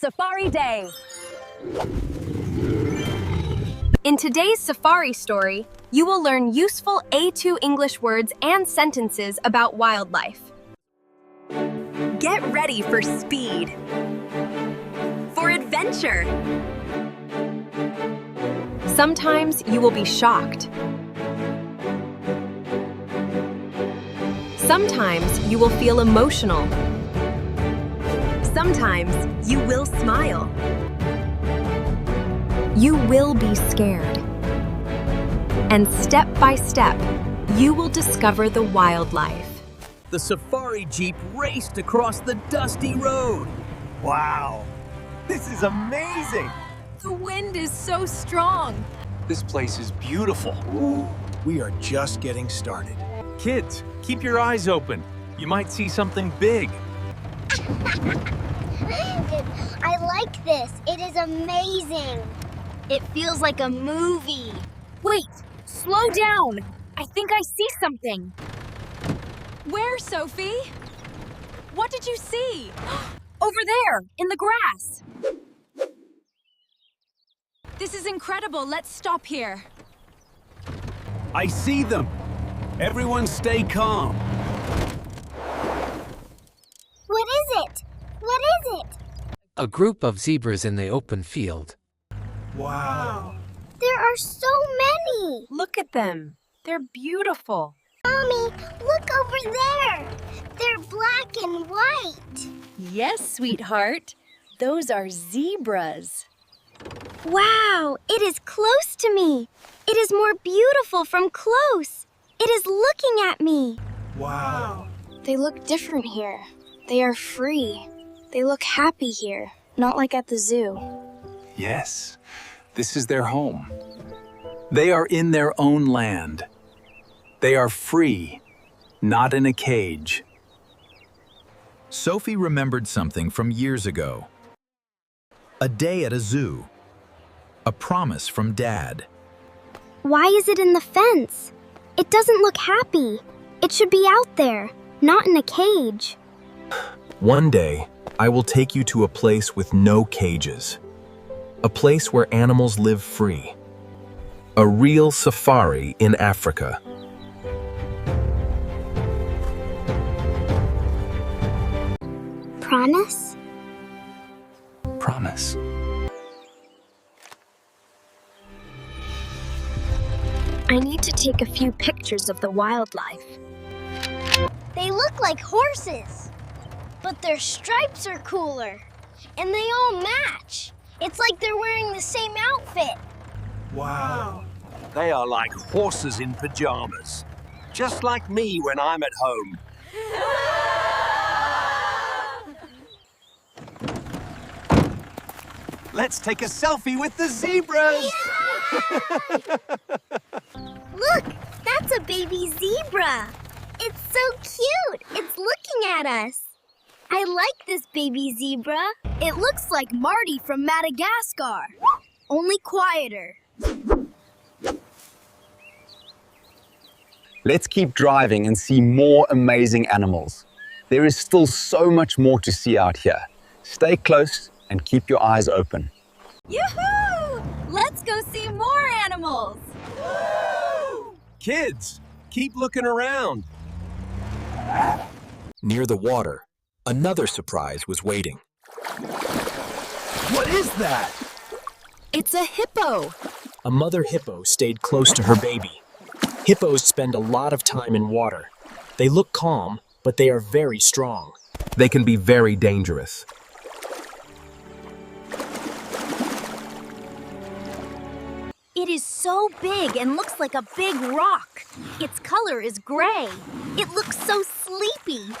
Safari Day! In today's safari story, you will learn useful A2 English words and sentences about wildlife. Get ready for speed, for adventure. Sometimes you will be shocked. Sometimes you will feel emotional. Sometimes you will smile. You will be scared. And step by step, you will discover the wildlife. The safari jeep raced across the dusty road. Wow, this is amazing! The wind is so strong. This place is beautiful. We are just getting started. Kids, keep your eyes open. You might see something big. I like this. It is amazing. It feels like a movie. Wait, slow down. I think I see something. Where, Sophie? What did you see? Over there, in the grass. This is incredible. Let's stop here. I see them. Everyone stay calm. What is it? What is it? A group of zebras in the open field. Wow. There are so many. Look at them. They're beautiful. Mommy, look over there. They're black and white. Yes, sweetheart. Those are zebras. Wow, it is close to me. It is more beautiful from close. It is looking at me. Wow. They look different here. They are free. They look happy here, not like at the zoo. Yes, this is their home. They are in their own land. They are free, not in a cage. Sophie remembered something from years ago. A day at a zoo. A promise from Dad. Why is it in the fence? It doesn't look happy. It should be out there, not in a cage. One day, I will take you to a place with no cages. A place where animals live free. A real safari in Africa. Promise? Promise. I need to take a few pictures of the wildlife. They look like horses, but their stripes are cooler, and they all match. It's like they're wearing the same outfit. Wow. They are like horses in pajamas. Just like me when I'm at home. Let's take a selfie with the zebras! Look, that's a baby zebra. It's so cute. It's looking at us. I like this baby zebra. It looks like Marty from Madagascar, only quieter. Let's keep driving and see more amazing animals. There is still so much more to see out here. Stay close and keep your eyes open. Yoo-hoo! Let's go see more animals. Kids, keep looking around. Near the water, another surprise was waiting. What is that? It's a hippo. A mother hippo stayed close to her baby. Hippos spend a lot of time in water. They look calm, but they are very strong. They can be very dangerous. It is so big and looks like a big rock. Its color is gray. It looks so sleepy.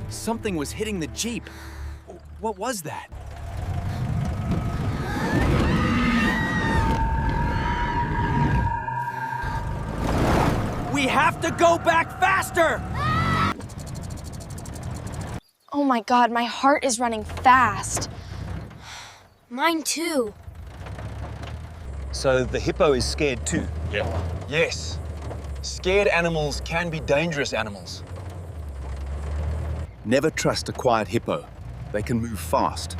Something was hitting the jeep. What was that? We have to go back faster! Oh my God, my heart is running fast. Mine too. So the hippo is scared too? Yes. Scared animals can be dangerous animals. Never trust a quiet hippo. They can move fast.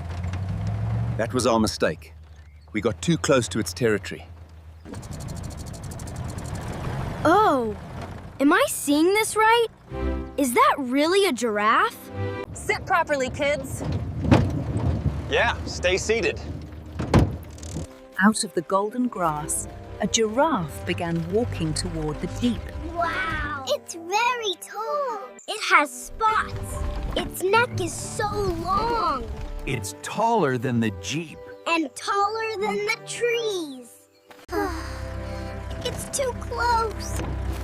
That was our mistake. We got too close to its territory. Oh, am I seeing this right? Is that really a giraffe? Sit properly, kids. Yeah, stay seated. Out of the golden grass, a giraffe began walking toward the jeep. Wow! It's very tall. It has spots. Its neck is so long. It's taller than the Jeep. And taller than the trees. It's too close.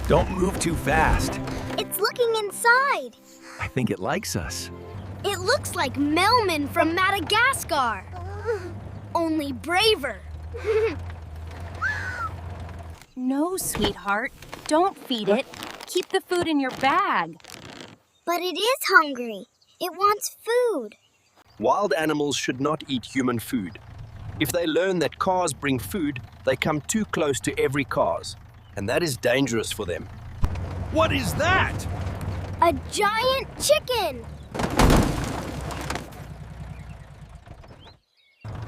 Don't move too fast. It's looking inside. I think it likes us. It looks like Melman from Madagascar. Only braver. No, sweetheart. Don't feed it. Keep the food in your bag. But it is hungry. It wants food. Wild animals should not eat human food. If they learn that cars bring food, they come too close to every cars. And that is dangerous for them. What is that? A giant chicken.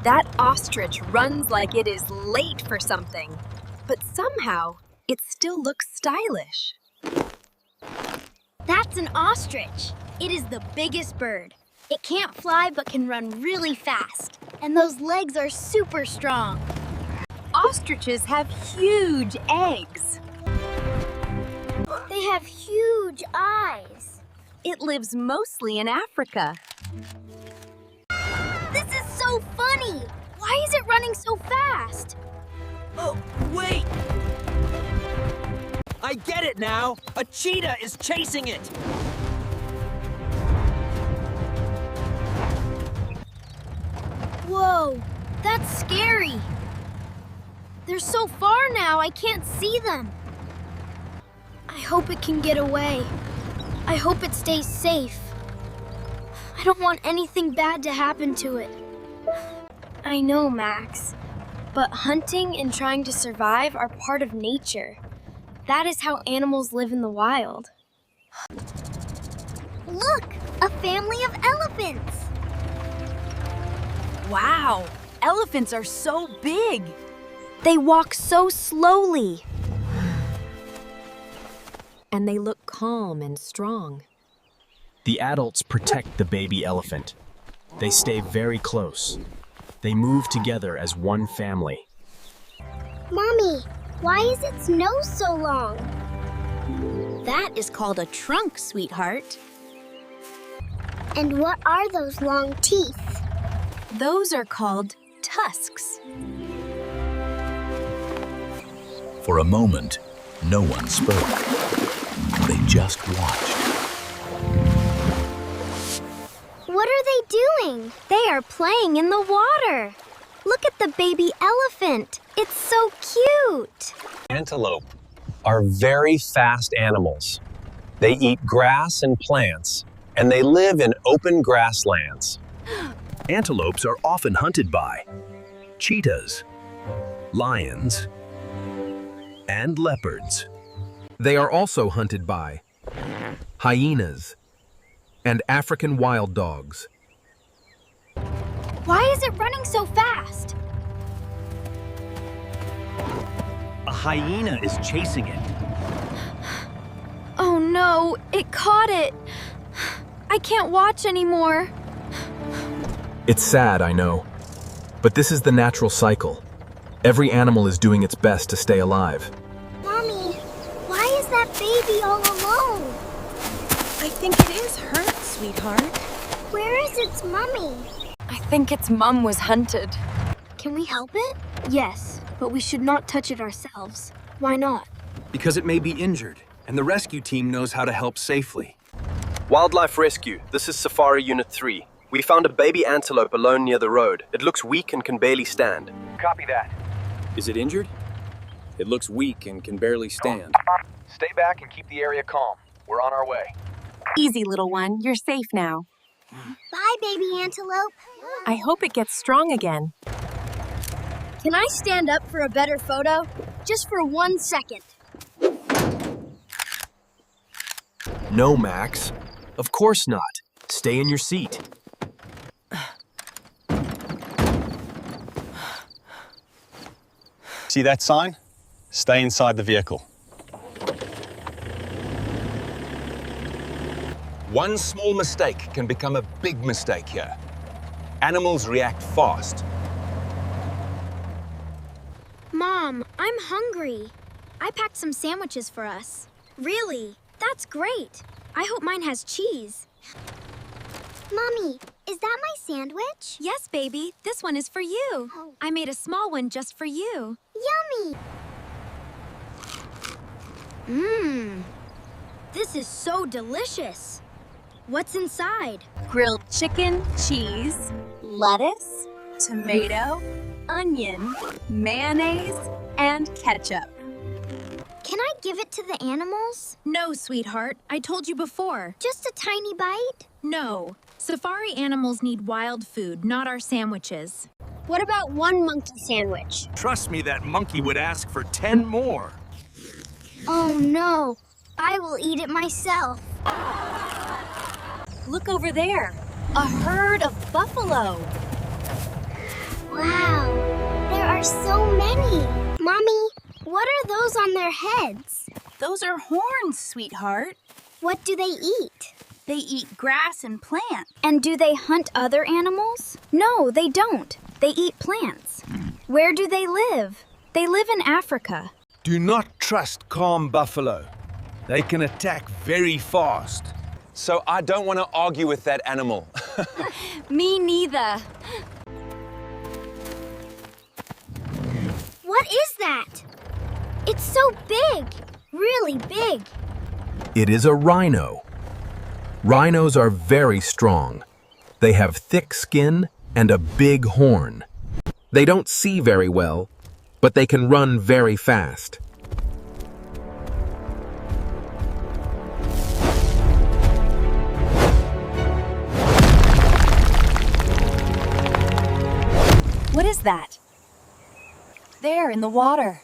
That ostrich runs like it is late for something. But somehow, it still looks stylish. That's an ostrich. It is the biggest bird. It can't fly but can run really fast. And those legs are super strong. Ostriches have huge eggs. They have huge eyes. It lives mostly in Africa. This is so funny. Why is it running so fast? Oh, wait! I get it now! A cheetah is chasing it! Whoa, that's scary. They're so far now, I can't see them. I hope it can get away. I hope it stays safe. I don't want anything bad to happen to it. I know, Max, but hunting and trying to survive are part of nature. That is how animals live in the wild. Look, a family of elephants. Wow, elephants are so big. They walk so slowly. And they look calm and strong. The adults protect the baby elephant. They stay very close. They move together as one family. Mommy, why is its nose so long? That is called a trunk, sweetheart. And what are those long teeth? Those are called tusks. For a moment, no one spoke. They just watched. What are they doing? They are playing in the water. Look at the baby elephant. It's so cute. Antelope are very fast animals. They eat grass and plants, and they live in open grasslands. Antelopes are often hunted by cheetahs, lions, and leopards. They are also hunted by hyenas and African wild dogs. Why is it running so fast? A hyena is chasing it. Oh no, it caught it. I can't watch anymore. It's sad, I know, but this is the natural cycle. Every animal is doing its best to stay alive. Mommy, why is that baby all alone? I think it is hurt, sweetheart. Where is its mummy? I think its mum was hunted. Can we help it? Yes, but we should not touch it ourselves. Why not? Because it may be injured, and the rescue team knows how to help safely. Wildlife Rescue, this is Safari Unit 3. We found a baby antelope alone near the road. It looks weak and can barely stand. Copy that. Is it injured? It looks weak and can barely stand. Stay back and keep the area calm. We're on our way. Easy, little one. You're safe now. Bye, baby antelope. I hope it gets strong again. Can I stand up for a better photo? Just for 1 second. No, Max. Of course not. Stay in your seat. See that sign? Stay inside the vehicle. One small mistake can become a big mistake here. Animals react fast. Mom, I'm hungry. I packed some sandwiches for us. Really? That's great. I hope mine has cheese. Mommy, is that my sandwich? Yes, baby. This one is for you. I made a small one just for you. Yummy! Mmm. This is so delicious. What's inside? Grilled chicken, cheese, lettuce, tomato, onion, mayonnaise, and ketchup. Can I give it to the animals? No, sweetheart. I told you before. Just a tiny bite? No. Safari animals need wild food, not our sandwiches. What about one monkey sandwich? Trust me, that monkey would ask for 10 more. Oh no, I will eat it myself. Look over there. A herd of buffalo. Wow, there are so many. Mommy, what are those on their heads? Those are horns, sweetheart. What do they eat? They eat grass and plants. And do they hunt other animals? No, they don't. They eat plants. Where do they live? They live in Africa. Do not trust calm buffalo. They can attack very fast. So I don't want to argue with that animal. Me neither. What is that? It's so big, really big. It is a rhino. Rhinos are very strong. They have thick skin and a big horn. They don't see very well, but they can run very fast. What is that? There in the water.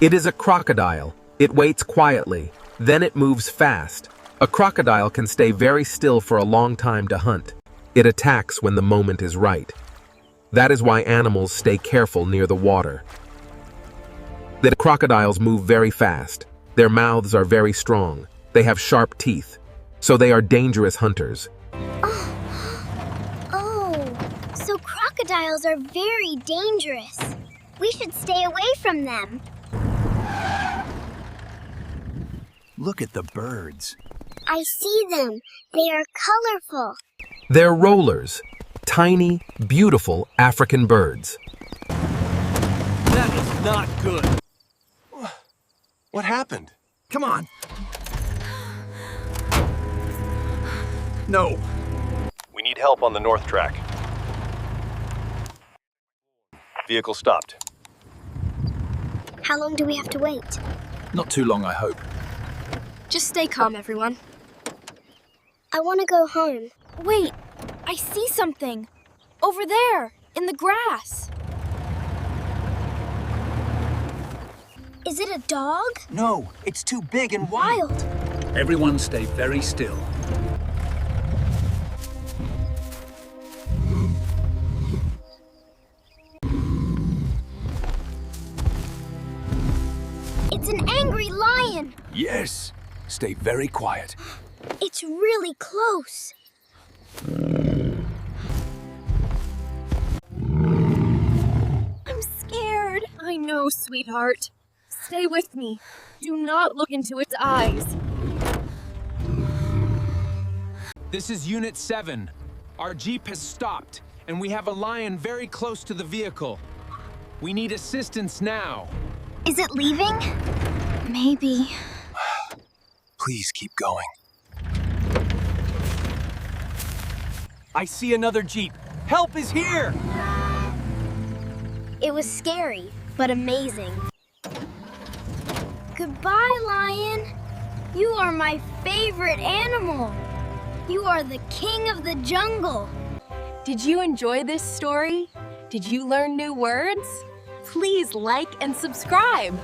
It is a crocodile. It waits quietly, then it moves fast. A crocodile can stay very still for a long time to hunt. It attacks when the moment is right. That is why animals stay careful near the water. The crocodiles move very fast. Their mouths are very strong. They have sharp teeth, so they are dangerous hunters. Oh, so crocodiles are very dangerous. We should stay away from them. Look at the birds. I see them. They are colorful. They're rollers, tiny, beautiful African birds. That is not good. What happened? Come on. No. We need help on the north track. Vehicle stopped. How long do we have to wait? Not too long, I hope. Just stay calm, everyone. I want to go home. Wait, I see something. Over there, in the grass. Is it a dog? No, it's too big and wild. Everyone stay very still. It's an angry lion. Yes. Stay very quiet. It's really close. I'm scared. I know, sweetheart. Stay with me. Do not look into its eyes. This is Unit 7. Our jeep has stopped, and we have a lion very close to the vehicle. We need assistance now. Is it leaving? Maybe. Please keep going. I see another jeep. Help is here! It was scary, but amazing. Goodbye, lion. You are my favorite animal. You are the king of the jungle. Did you enjoy this story? Did you learn new words? Please like and subscribe.